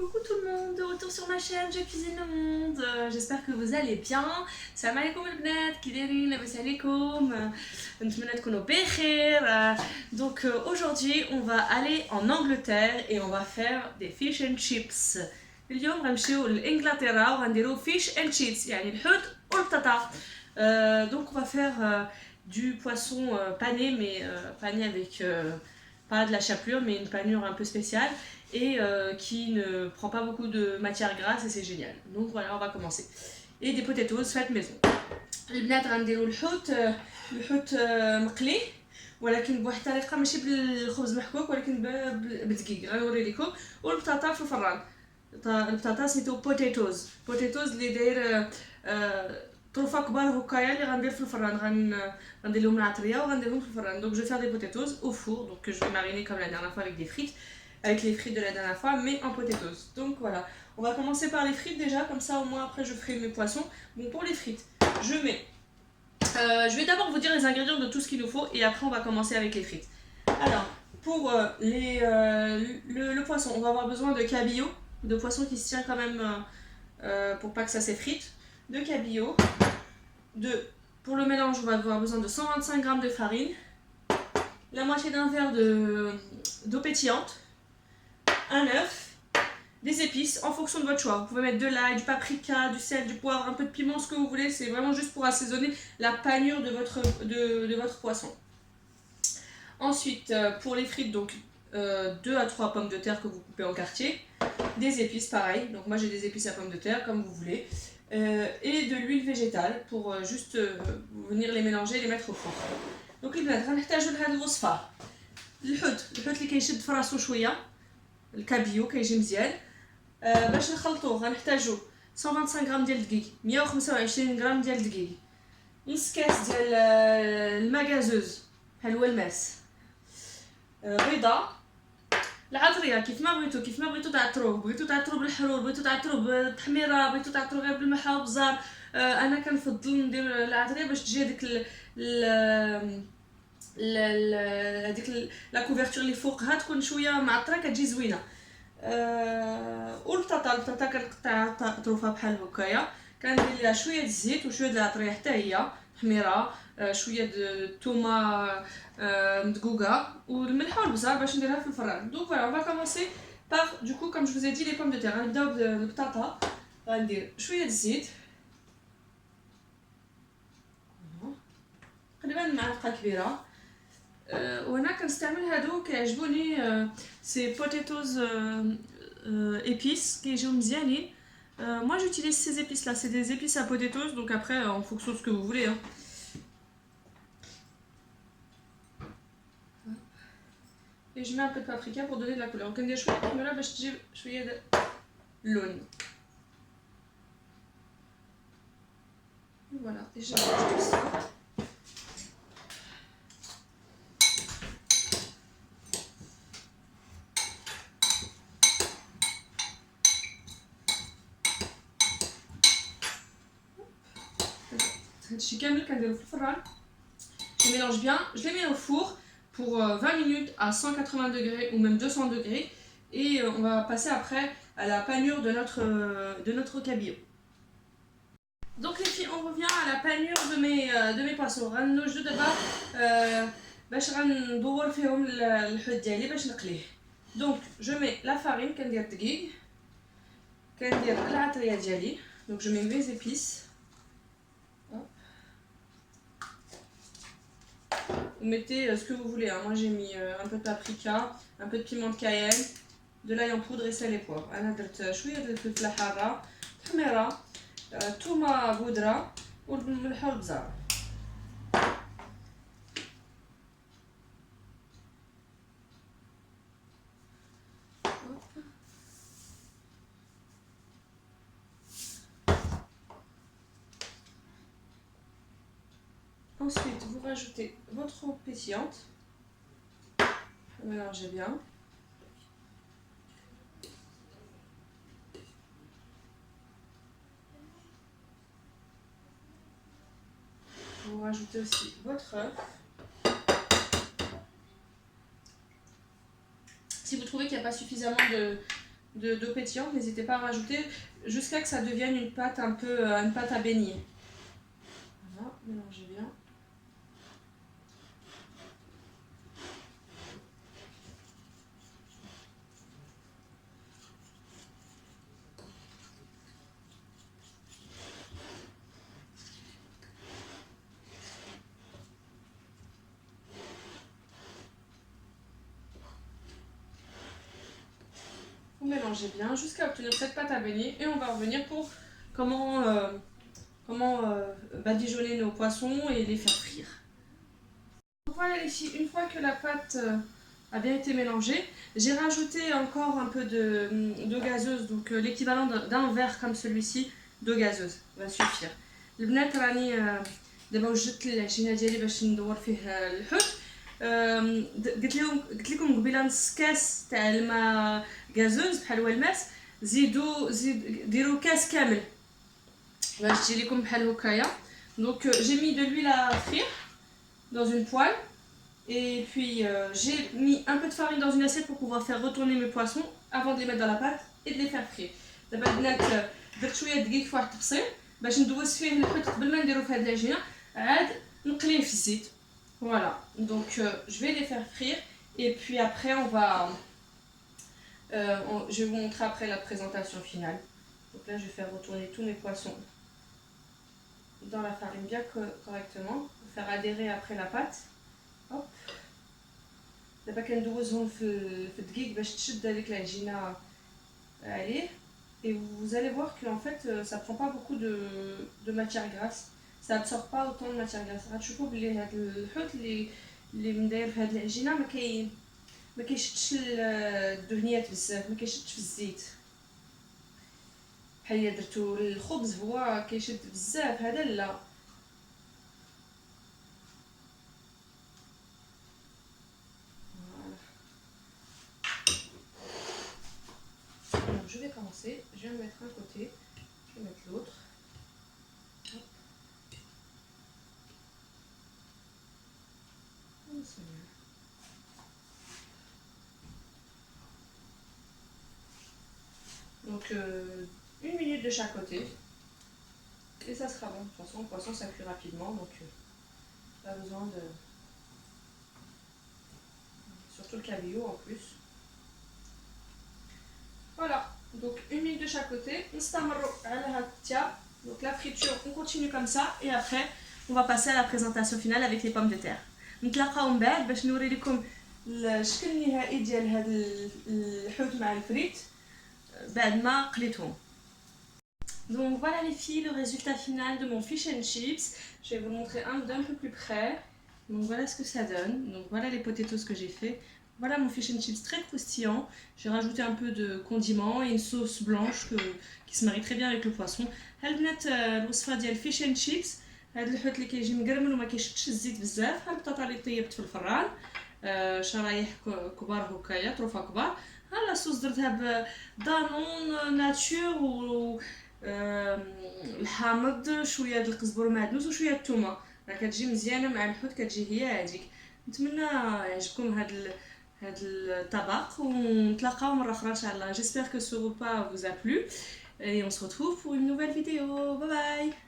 Coucou tout le monde, de retour sur ma chaîne Je cuisine le monde. J'espère que vous allez bien. Salam alaikum البنات, كي دايرين لاباس عليكم نتمنى تكونوا بخير. Donc aujourd'hui on va aller en Angleterre et on va faire des fish and chips. اليوم غنمشيو لإنجلترا وغنديرو fish and chips يعني الحوت والبطاطا. Donc on va faire du poisson pané, mais pané avec pas de la chapelure mais une panure un peu spéciale et qui ne prend pas beaucoup de matière grasse et c'est génial. Donc voilà, on va commencer. Et des potatoes faites maison. البنات غنديروا الحوت مقلي ولكن بواحد الطريقه ماشي بالخبز محكوك ولكن بالدقيق غنوري لكم. والبطاطا في الفران. البطاطا سميتو بوتيتوز اللي داير طروفه كبار هكايا اللي غندير في الفران. غندير لهم العطريه وغنديرهم في الفران. Donc je vais faire des potatoes au four, donc que je vais mariner comme la dernière fois avec des frites, avec les frites de la dernière fois, mais en potatoes. Donc voilà, on va commencer par les frites déjà, comme ça au moins après je ferai mes poissons. Bon, pour les frites, je vais d'abord vous dire les ingrédients de tout ce qu'il nous faut et après on va commencer avec les frites. Alors, pour le poisson, on va avoir besoin de cabillaud, de poisson qui se tient quand même pour pas que ça s'effrite, de cabillaud, pour le mélange on va avoir besoin de 125 g de farine, la moitié d'un verre d'eau pétillante, un œuf, des épices en fonction de votre choix. Vous pouvez mettre de l'ail, du paprika, du sel, du poivre, un peu de piment, ce que vous voulez. C'est vraiment juste pour assaisonner la panure de votre poisson. Ensuite, pour les frites, donc 2 à 3 pommes de terre que vous coupez en quartiers. Des épices, pareil. Donc moi j'ai des épices à pommes de terre, comme vous voulez. Et de l'huile végétale pour juste venir les mélanger et les mettre au four. Donc البنات غنحتاجو لهاد الوصفة الحوت اللي كيشد في راسو شوية، الكابيو كيجي مزيان. باش نخلطوه غنحتاجو 125 غرام ديال الدقيق، 125 غرام ديال الدقيق، نص كاس ديال الماء غازوز بحال هو الماس، بيضة، العطريه كيف ما بغيتو تعطروه، بغيتو تعطروه بالحرور، بغيتو تعطروه بالتحميره، بغيتو تعطروه غير بالملح والبزار. انا كنفضل ندير العطريه باش تجي هذيك هذيك لا كوفرتور اللي فوقها تكون شويه معطره كتجي زوينه. والبطاطا كنقطعها طروفه بحال هكايا، كندير ليها شويه د الزيت وشويه د العطريه حتى هي تحميره، شويه د الثومه مدقوقه والملح والبزار باش نديرها في الفران. Donc voilà, on va commencer par du coup comme je vous ai dit les pommes de terre. غنبداو بالبطاطا، غندير شويه د الزيت تقريبا معلقه كبيره. وانا كنستعمل هادو كيعجبوني سي بوتيتوز épices كيجيو مزيانين. Moi j'utilise ces épices là, c'est des épices à potatoes, donc après en fonction de ce que vous voulez hein. Et je mets un peu de paprika pour donner de la couleur. وكندير شويه كمره باش تجيب شويه د اللون. Voilà, déjà tout ça. هادشي كامل كنديرو في الفران. Je mélange bien, je les mets au four pour 20 minutes à 180 degrés ou même 200 degrés et on va passer après à la panure de notre cabillaud. Donc les filles, on revient à la panure de mes poissons. غنوجدو دابا باش غندور فيهم الحوت ديالي باش نقليه. Donc je mets la farine, كندير الدقيق، كندير العطريه ديالي. Donc je mets mes épices. Vous mettez ce que vous voulez, hein. Moi j'ai mis un peu de paprika, un peu de piment de Cayenne, de l'ail en poudre et sel et poivre. انا درت شويه ديال الفلفله حاره، تحميره، ثومه بودره والملح والبزار. Ensuite, vous rajoutez votre eau pétillante. Mélangez bien. Vous rajoutez aussi votre œuf. Si vous trouvez qu'il n'y a pas suffisamment d'eau pétillante, n'hésitez pas à rajouter jusqu'à que ça devienne une pâte un peu une pâte à baigner. Voilà, mélangez bien. Vous mélangez bien jusqu'à obtenir cette pâte à baigner et on va revenir pour comment badigeonner nos poissons et les faire frire. Voilà les filles, une fois que la pâte a bien été mélangée, j'ai rajouté encore un peu d'eau gazeuse, donc l'équivalent d'un verre comme celui-ci d'eau gazeuse va suffire. البنات راني دابا وجدت العجينه ديالي باش ندور فيه الحوت. قلت لكم قبيله نص كاس تاع الماء غازوز بحال هو الماس، ديروا كاس كامل باش تجي لكم بحال هكايا. Donc j'ai mis de l'huile à frire dans une poêle et puis j'ai mis un peu de farine dans une assiette pour pouvoir faire retourner mes poissons avant de les mettre dans la pâte et de les faire frire. دابا البنات درت شويه دقيق في واحد الطبسيل باش ندوز فيه الحوت قبل ما نديرو في هاد العجينه، عاد نقليه في الزيت. Voilà, donc je vais les faire frire et puis après je vais vous montrer après la présentation finale. Donc là je vais faire retourner tous mes poissons dans la farine bien correctement pour faire adhérer après la pâte. Hop. دابا كندوزهم في الدقيق باش تشد هذيك العجينه عليه. Et vous allez voir que en fait ça prend pas beaucoup de matière grasse, ça absorbe pas autant de matière grasse. غتشوفوا بلي هاد الحوت اللي مداير في هاد العجينه ما كيشدش الدهنيات بزاف، ما كيشدش في الزيت بحال الا درتو الخبز هو كيشد بزاف، هذا لا. Alors, je vais commencer, je vais mettre un côté, je vais mettre l'autre. Donc 1 minute de chaque côté et ça sera bon. De toute façon le poisson ça cuit rapidement, donc pas besoin de... Surtout le cabillaud en plus. Voilà, donc 1 minute de chaque côté. Donc la friture on continue comme ça et après on va passer à la présentation finale avec les pommes de terre. نتلاقاو من بعد باش نوري لكم الشكل النهائي ديال هذا الحوت مع الفريت بعد ما قليتهم. Donc voilà les filles, le résultat final de mon fish and chips. Je vais vous le montrer d'un peu plus près. Donc voilà ce que ça donne. Donc voilà les potatoes que j'ai fait. Voilà mon fish and chips très croustillant. J'ai rajouté un peu de condiments et une sauce blanche qui se marie très bien avec le poisson. البنات الوصفه ديال fish and chips، هذا الحوت اللي كيجي مقرمل وما كيشدش الزيت بزاف، ها البطاطا اللي طيبت في الفران شرايح كبار هكايا، طروفه كبار. ها لا صوص درتها بدانون ناتور و الحامض، شويه د القزبر ومعدنوس وشويه الثومه، راه كتجي مزيانه مع الحوت، كتجي هي هذيك. نتمنى يعجبكم هاد الطبق ونتلاقاو مره اخرى ان شاء الله. J'espère que ce repas vous a plu et on se retrouve pour une nouvelle vidéo. Bye bye.